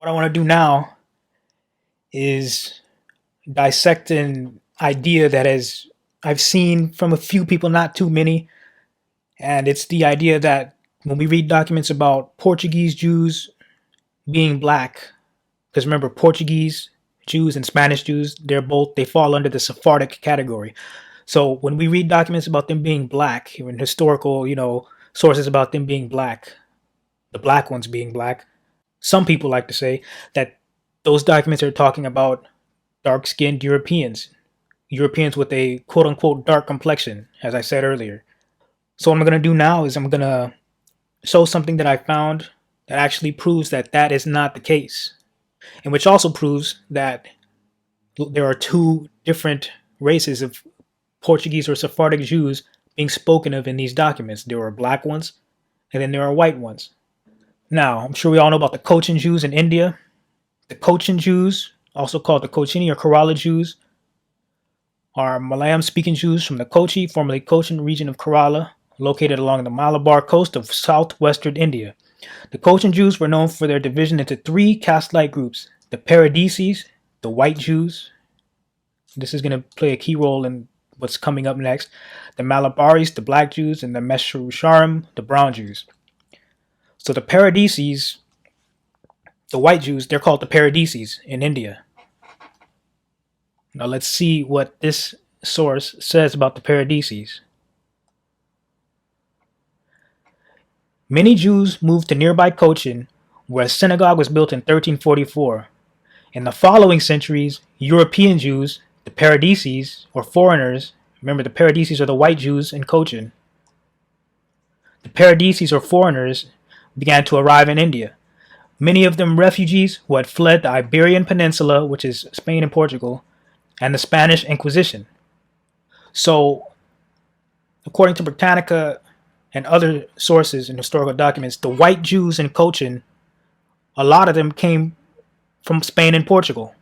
What I want to do now is dissect an idea that has I've seen from a few people, not too many, and it's the idea that when we read documents about Portuguese Jews being black, because remember Portuguese Jews and Spanish Jews, they fall under the Sephardic category. So when we read documents about them being black, even historical, sources about them being black, the black ones being black, some people like to say that those documents are talking about dark skinned Europeans with a quote unquote dark complexion, as I said earlier. So, what I'm going to do now is I'm going to show something that I found that actually proves that that is not the case, and which also proves that there are two different races of Portuguese or Sephardic Jews being spoken of in these documents. There are black ones, and then there are white ones. Now, I'm sure we all know about the Cochin Jews in India. The Cochin Jews, also called the Cochini or Kerala Jews, are Malayalam-speaking Jews from the Kochi, formerly Cochin region of Kerala, located along the Malabar coast of southwestern India. The Cochin Jews were known for their division into three caste-like groups: the Paradises, the white Jews. This is going to play a key role in what's coming up next. The Malabaris, the black Jews, and the Meshusharim, the brown Jews. So the Paradises, the white Jews, they're called the Paradises in India. Now let's see what this source says about the Paradises. Many Jews moved to nearby Cochin, where a synagogue was built in 1344. In the following centuries, European Jews, the Paradises, or foreigners, remember the Paradises are the white Jews in Cochin, the Paradises or foreigners began to arrive in India. Many of them refugees who had fled the Iberian Peninsula, which is Spain and Portugal, and the Spanish Inquisition. So, according to Britannica and other sources and historical documents, the white Jews in Cochin, a lot of them came from Spain and Portugal.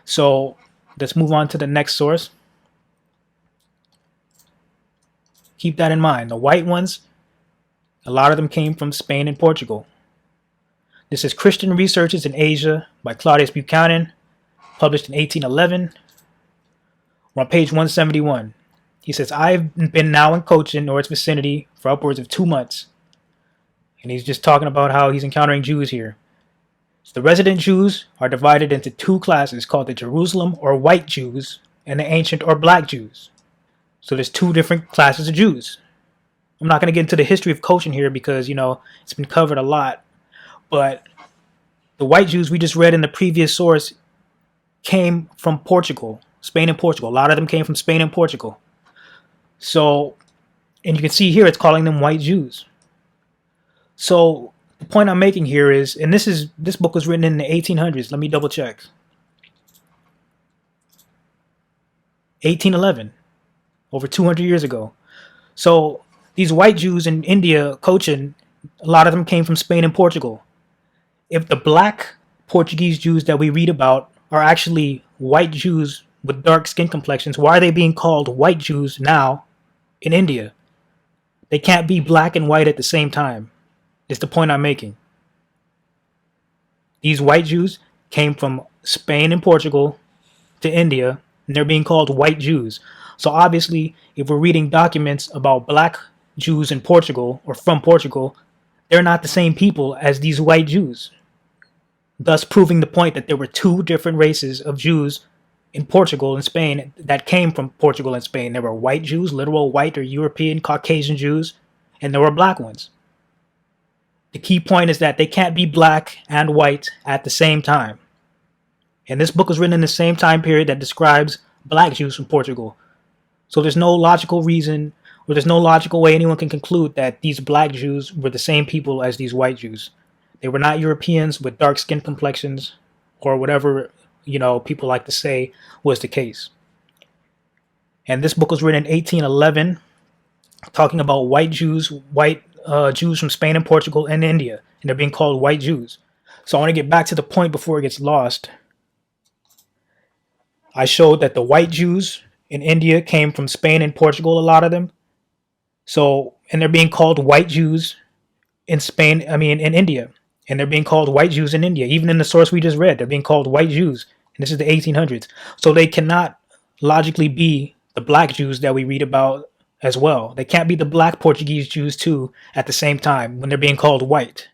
So, let's move on to the next source. Keep that in mind. The white ones, a lot of them came from Spain and Portugal. This is Christian Researches in Asia by Claudius Buchanan, published in 1811. We're on page 171. He says, I've been now in Cochin or its vicinity for upwards of 2 months. And he's just talking about how he's encountering Jews here. So the resident Jews are divided into two classes called the Jerusalem or white Jews and the ancient or black Jews. So there's two different classes of Jews. I'm not going to get into the history of Cochin here because, it's been covered a lot. But the white Jews we just read in the previous source came from Portugal, Spain and Portugal. A lot of them came from Spain and Portugal. So, and you can see here it's calling them white Jews. So the point I'm making here is, and this book was written in the 1800s. Let me double check. 1811, over 200 years ago. So these white Jews in India, Cochin, a lot of them came from Spain and Portugal. If the black Portuguese Jews that we read about are actually white Jews with dark skin complexions, why are they being called white Jews now in India? They can't be black and white at the same time. Is the point I'm making. These white Jews came from Spain and Portugal to India, and they're being called white Jews. So obviously, if we're reading documents about black Jews in Portugal or from Portugal, they're not the same people as these white Jews. Thus proving the point that there were two different races of Jews in Portugal and Spain that came from Portugal and Spain. There were white Jews, literal white or European Caucasian Jews, and there were black ones. The key point is that they can't be black and white at the same time. And this book was written in the same time period that describes black Jews from Portugal. So there's no logical reason, or there's no logical way anyone can conclude that these black Jews were the same people as these white Jews. They were not Europeans with dark skin complexions, or whatever, people like to say was the case. And this book was written in 1811, talking about white Jews from Spain and Portugal and India, and they're being called white Jews. So I want to get back to the point before it gets lost. I showed that the white Jews in India came from Spain and Portugal, a lot of them. So, and they're being called white Jews in India. and they're being called white Jews in India. Even in the source we just read, they're being called white Jews, and this is the 1800s. So they cannot logically be the black Jews that we read about as well. They can't be the black Portuguese Jews too at the same time when they're being called white.